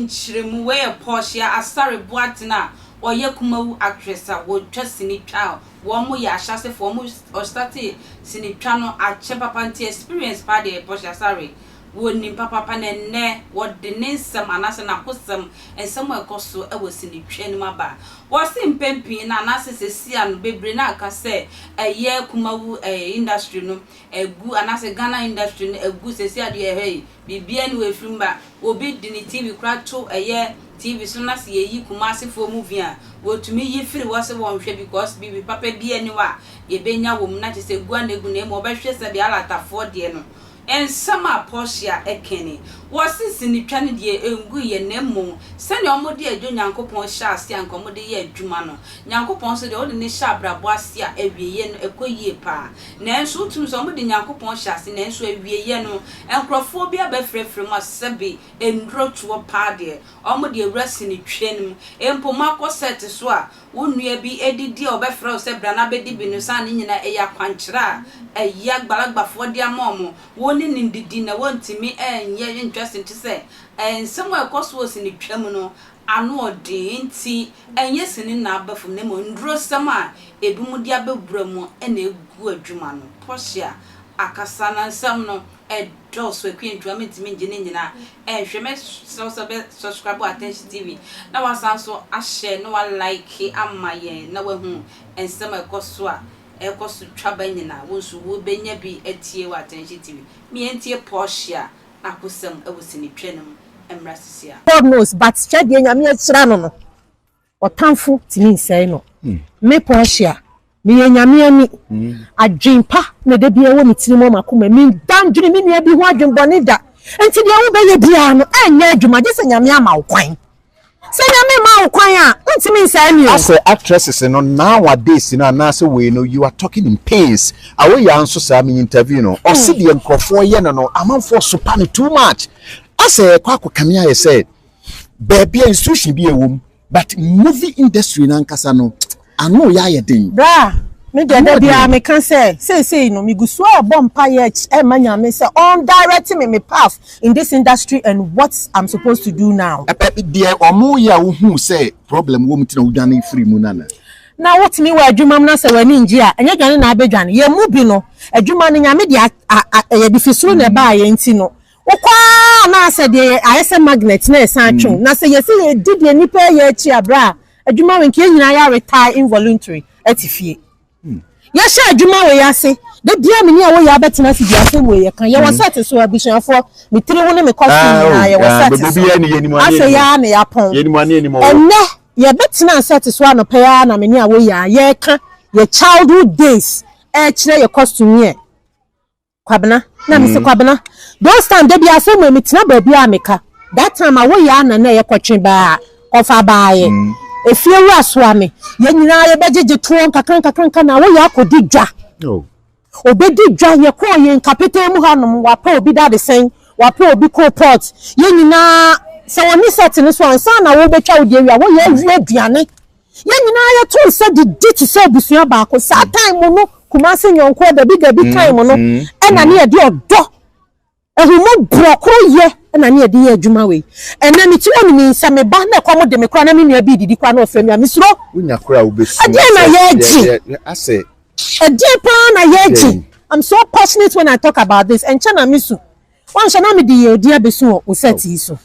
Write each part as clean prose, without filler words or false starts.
enchiremu we Portia Asare Boatina or Yakumu actress wo just sinitwa wo mo ya hyase for mo or started sinitwa no a chepa panty experience party Portia Asare woni papa ne what the ninsam anase na kosam ensam ekoso e wosinitwa ni maba wo sim pempi na anase sesia no bebre na aka se eye kumawu industry no egu anase Ghana industry no egu sesia de hey bibia ni we frimba obi di ni TV kra to eye TV so na se yi kumase for movie a wotumi yi free wo se won hwe because bibi papa bia ni wa ye benya wo mu na te se gu anegu na mo be hwe se bia latafo de no en sama Portia ekeni wasi ni twane de engu ye nemu sene omode adwo nyankopon hya ase ankomode ye adwuma no nyankopon so de ode ne hya brabo ase a awieye no ekoyie pa na enso utum so omode nyankopon hya ase na enso awieye no enkrofo bia be frefre ma sebe endrotuo pa de omode ewrasi ni twanem empoma ko set so a wonua bi edidi obefre o se brana bedi bi no san nyina eya kwankyera eya gbalagbafo de amomo woni ndidi na wontimi enye interesting to say and somewhere cosmos ni twam no anu ode nti enye sini na abafum na mo ndro sama ebimu dia bebramu na egu adwuma no Portia akasa na nsam no edos we kwentwa mentimi ngine nyina hweme so subscribe Attention TV na wasanso a share no wa like amaye na wahu ensam ekoso a ekoso twaba nyina wonsu wo benya bi etie wa Attention TV mi entie Portia akusem ewusini twenum emrasisia God knows but chade nyame akira no no otamfo timi nsai no me Portia me nyame ani adwempa na de bia wo mitiri mo makoma me dandwene me nua bi ho adwembone da enti de wo beye bia no anya adwuma je se nyame ama wo kwan se nyame ma wo kwan a ntimi nsai mi o as actresses no nowadays na na say we know you are talking in pains awo ya nso sa me interview no o se de nkrofo ye no amanfo so pan too much as kwako kamia ye said baby institution bi ewom but movie industry na nkasa no ano ya ye den bra me de bia me kan say no me guso bompa ye e manya me say on directing me path in this industry and what I'm supposed to do now dear omo ya wo hu say problem wo mtina udane free mu nana na what me wa adwuma na se wani nji a enye dwane na abedwane ye mu bi no adwuma no nyame de ye difisuru na ba ye nti no ukwa na se de ayese magnet na esan twon na se ye se ye didie nipa ye achi abra adwuma wenke nyina ya retire involuntary atifie ya sha adwuma we ya se de bia me ni a wo ya betena se bia se we ye kan ye wo set so abusuafo me tiri wo ne me costume na ye wo set so ase ya na ya pon enne ye betena set so anopa ya na me ni a wo ya ye ka ye childhood days kire ye costume ye kwabena na me se kwabena don't stand de bia se me tena ba bia meka that time a wo ya na ye kwotwe ba kofa ba ye efie wu asoame ye nyina ye bejeje tuon kakranka na wo ya kodi dwa obedi dwa ye ko ye nkapete mu hanom wa pa obi da de sen wa pa obi ko pot ye nyina se woni set ne so ansa na wo betwa wo de wi wo ye wi aduane ye nyina ye to se di to se busua ba ko sa time no kuma se nyonko da bi time no e na ne ye de odo ehumo brokro ye na ne de ye adwuma we ena mi ti woni mi nsa me ba na kwa mo de me kra na me nua bi didi kwa na ofremi a misro unya kra obesu ade na ye ji ase ade pa na ye ji I'm so passionate when I talk about this and chana misu wan shana me de ye odi abesu o seti so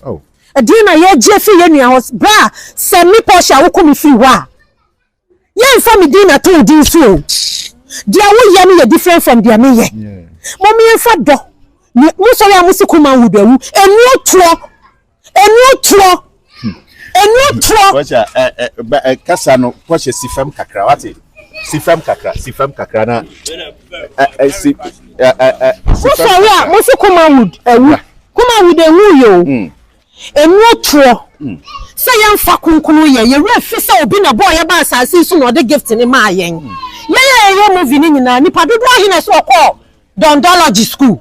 ade na ye ji fi ye nua hos bra se mi Portia wo komi fi wa ye nfa mi din na to din so dia wo ye me different from dia me ye mo mi nfa do muso ya musikuma wudawu enu tro Portia kasa no Portia sifam kakra wate sifam kakra na si muso ya musikuma wudawu kuma wudawu yo enu tro se ya mfa kunkunu ye refi se obi na boy ya ba asase so no de gift ni ma yen ye movie ni nyina nipa dodo ahina so ko Dondology school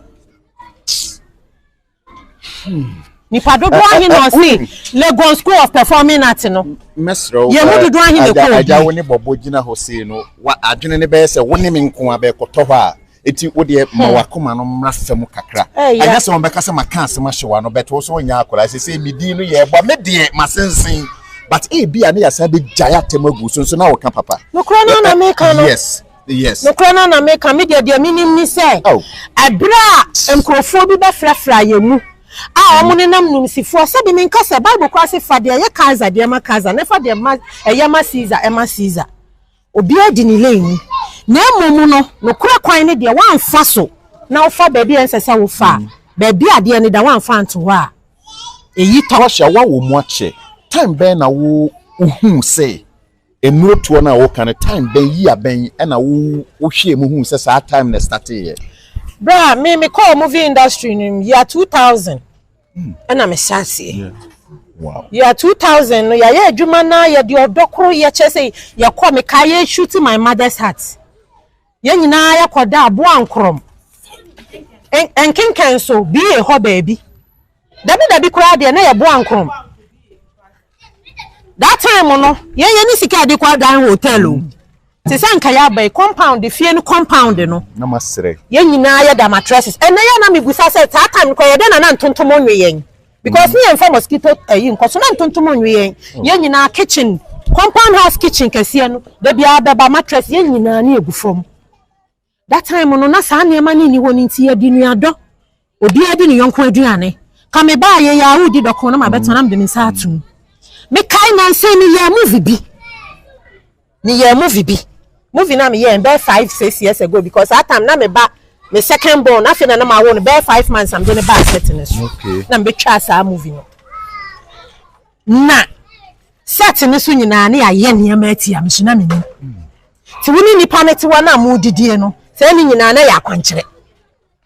ni padodo ahin no say Lagos School of Performing Arts no mesro ye mu dodo ahin de ko aja woni bobo gina ho say no wa adwene ne be se woni me nko abekoto ho a eti wo de ma wakoma no mmra fam kakra anya se won beka se maka asema hyewa no beto so nya akola se midi no ye bo me de masensen but bi ane ya sabe jaya temagu so na woka papa no krona na meka no yes no krona na meka me de minim ni se abra enkrofo bi be frafra yemu omo ne nam numsifo se bi menka se bible kwa se fa de ye kaza de ma kaza ne fa de ma eyama caesar ema caesar obi adi ni leni na emomu no kura kwan ne de wan fa so na wo fa baabi ensese wo fa baabi ade ne da wan fa nto ho a eyi tawasha wa wo mu ache time ben na wo hu say enuotuo na wo kan time ben yi aben na wo hwe mu hu say sa time na start here bra me call movie industry in year 2000 and I'm a sassy wow year 2000 no ya adwuma na ya de odokoro ya chese ya call me kai shooting my mother's heart ya nyina ya koda abo ankrom en kenken so bi e ho baby dabi kura de na ya bo ankrom that time no ye ni sika de kwa dan hotel o se sanka ya bai compound fie no compound no na masere ye nyina ya da mattresses en na na mebusa se that time ko ye de na ntontomo nwe yen because me and mosquito yin ko so na ntontomo nwe yen ye nyina kitchen compound house kitchen kase no da bia beba mattress ye nyina na egufom that time no na sa na ma ni woni nti ye di nuado obi adi ni yonko aduane ka me ba ye ya udi doko na ma beto na mde nsa atum me kai na say ni ye movie bi movie na me ye be 5-6 years ago because that time na me ba me second born na na ma won be 5 months am doing back setting so okay na me twa sa movie no na set ni so nyina na ya ne ma atia me so na me ni ti woni nipa ne ti wana mu didie no say ni nyina na ya kwankere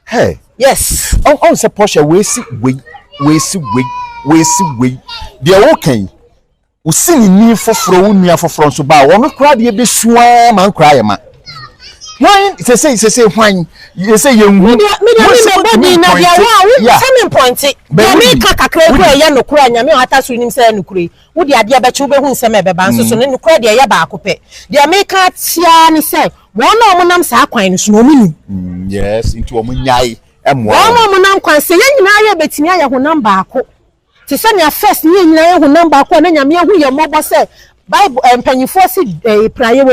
hey yes on say Portia we si de wo kan usini ni foforo wunua foforo so ba wo no kra de be suwa man kra ye ma hwan say hwan you say ye nhu me body na dia wa same point de me kakakra ku ye no kra nya me ata so nim say no kra wo de ade abeche wo be hu nsem ebeba nso so no kra de ye ba akopɛ de me ka tia ni say wo na omo nam sa akwan no so no mu yes into omo nyai emwo wo omo nam kwan say ye nyina ye betimi aye ho nam ba ako ti say na first ni nyina ye ho nam ba ako na nya me hu ye mobo say bible empanyifo si praye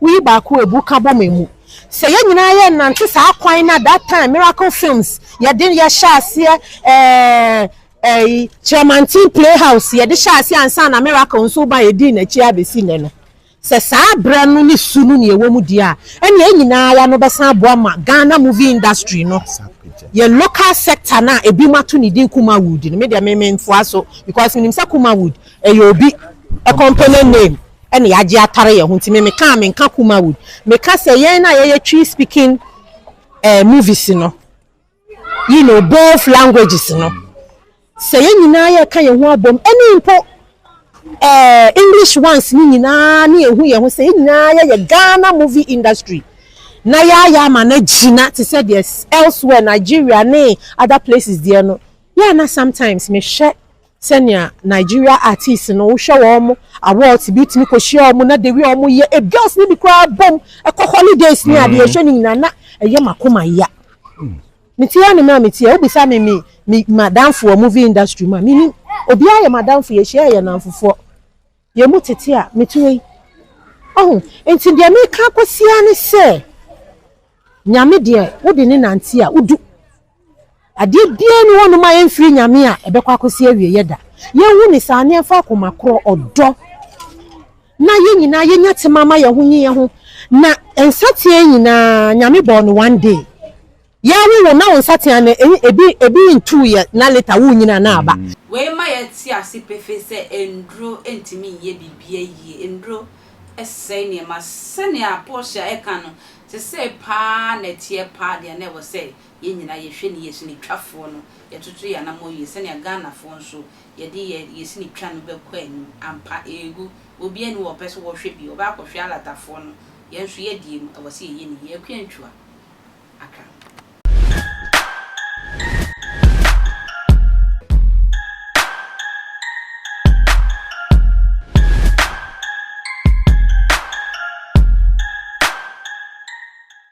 we ba ako ebu ka bo memu say ye nyina ye nante sa akwan na that time miracle films ye din ye shase Chairman Playhouse ye de shase ansa na miracle nso ba ye din na chi abesi ne no say sa bra no ni sunu ne ewom dia ene ye nyina ya no besa abo ama Ghana movie industry no ye local sector na ebi mato ni din Kumawood no me dia me mfo aso because minim say Kumawood e obi a company name ene ya je atare ye ho nti me ka Kumawood me ka say ye na ye tree speaking movies no you know both languages no say ye nyina ye ka ye ho abom ene impo English ones ni nyina na ehu ye ho say ye nyina ye Ghana movie industry na ya ma na gina to say there's elsewhere Nigeria ne other places there no yeah na sometimes me share senior Nigeria artists no wo hwe wo mo awards bi timi ko share mo na de wi mo ye girls ni bi kwa bom e ko holidays ni ade hwe ni nyina na eye makoma ya mitia ni ma mitia obi sa me madam for movie industry ma mi obi aye madam for ye share ye na mfofo ye mu tete a mituwe enti de me ka kwasia ni se nyame de wo de ni nanti a udu ade bia ni wonu ma yemfiri nyame a ebekwa kwasia wie ye da ye hu ni sa ne afa akomakro odo na ye nyina ye nya temama ye ho na ensatie nyina nyame bo no one day ye wo na onsatie na ebi ntu ye na later wo nyina na aba we ma ye ti ase pefe se endro entimi ye bibia yi endro ese ne ma sene a Portia eka no se se pa na tie pa de na wo se ye nyina ye hwe ne yesu ni twafo no ye tutu ya na mo ye sene Ghana fo nso ye de ye yesu ni twa no be kwa enu ampa egu obi ani wo pese wo hwe bi oba akɔhwe alatafo no ye nso ye die mu wo se ye ni ye kwantwa aka